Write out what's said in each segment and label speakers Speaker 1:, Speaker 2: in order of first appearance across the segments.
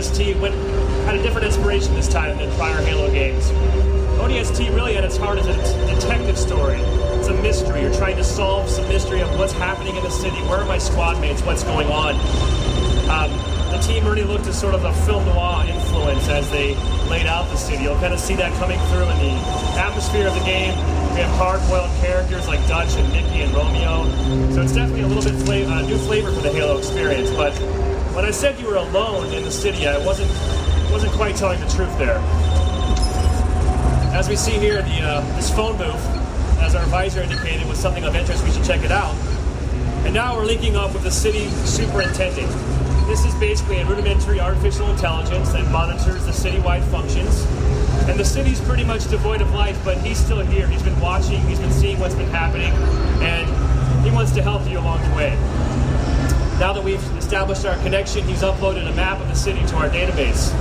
Speaker 1: ODST had a different inspiration this time than prior Halo games. ODST really at its heart is a detective story. It's a mystery. You're trying to solve some mystery of what's happening in the city. Where are my squad mates? What's going on? The team really looked at sort of a film noir influence as they laid out the city. You'll kind of see that coming through in the atmosphere of the game. We have hard-boiled characters like Dutch and Mickey and Romeo. So it's definitely a little bit new flavor for the Halo experience. But when I said you were alone in the city, I wasn't quite telling the truth there. As we see here, this phone booth, as our visor indicated, was something of interest. We should check it out. And now we're linking up with the city superintendent. This is basically a rudimentary artificial intelligence that monitors the citywide functions. And the city's pretty much devoid of life, but he's still here. He's been watching, he's been seeing what's been happening, and he wants to help you along the way. Now that we've established our connection, he's uploaded a map of the city to our database.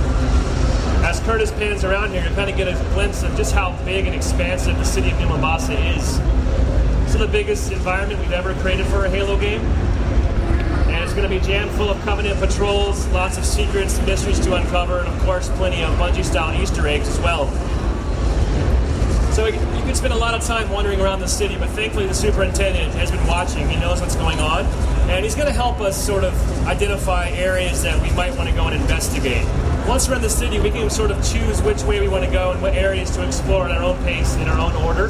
Speaker 1: As Curtis pans around here, you kind of get a glimpse of just how big and expansive the city of New Mombasa is. It's the biggest environment we've ever created for a Halo game. And it's going to be jammed full of Covenant patrols, lots of secrets, mysteries to uncover, and of course plenty of Bungie-style Easter eggs as well. So you can spend a lot of time wandering around the city, but thankfully the superintendent has been watching. He knows what's going on, and he's going to help us sort of identify areas that we might want to go and investigate. Once we're in the city, we can sort of choose which way we want to go and what areas to explore at our own pace, in our own order.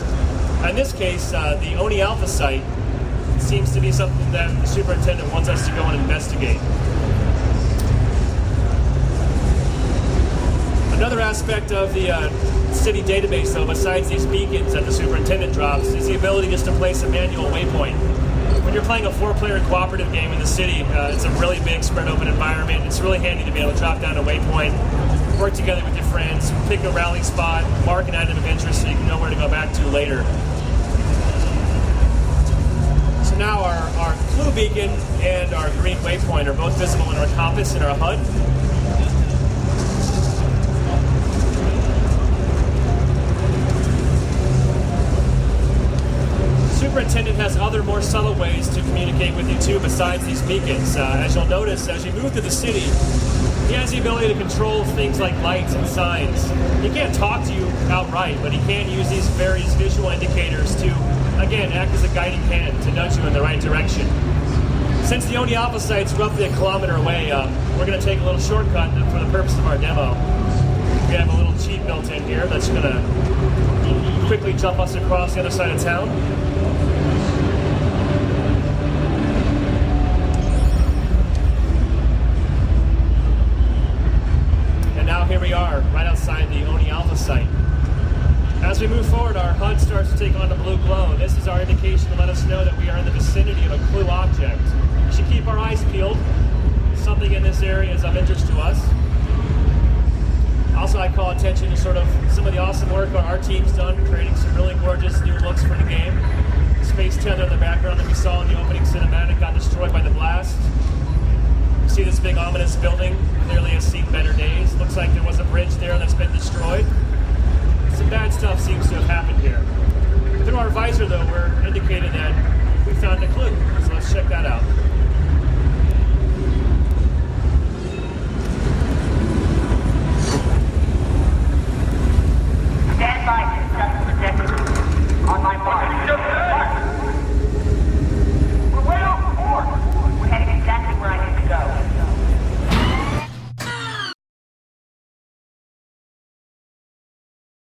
Speaker 1: In this case, the Oni Alpha site seems to be something that the superintendent wants us to go and investigate. Another aspect of the city database, though, besides these beacons that the superintendent drops, is the ability just to place a manual waypoint. When you're playing a 4-player cooperative game in the city, it's a really big, spread open environment. It's really handy to be able to drop down a waypoint, work together with your friends, pick a rally spot, mark an item of interest so you can know where to go back to later. So now our clue beacon and our green waypoint are both visible in our compass and our HUD. Superintendent has other more subtle ways to communicate with you too besides these beacons. As you'll notice, as you move through the city, he has the ability to control things like lights and signs. He can't talk to you outright, but he can use these various visual indicators to, again, act as a guiding hand to nudge you in the right direction. Since the Oni Alpha site's roughly 1 kilometer away, we're going to take a little shortcut for the purpose of our demo. We have a little cheat built in here that's going to quickly jump us across the other side of town. Here we are, right outside the Oni Alpha site. As we move forward, our HUD starts to take on a blue glow. This is our indication to let us know that we are in the vicinity of a clue object. We should keep our eyes peeled. Something in this area is of interest to us. Also, I call attention to sort of some of the awesome work our team's done, creating some really gorgeous new looks for the game. The space tether in the background that we saw in the opening cinematic got destroyed by the blast. See this big ominous building, clearly has seen better days. Looks like there was a bridge there that's been destroyed. Some bad stuff seems to have happened here. Through our visor though, we're indicated that we found a clue, so let's check that out.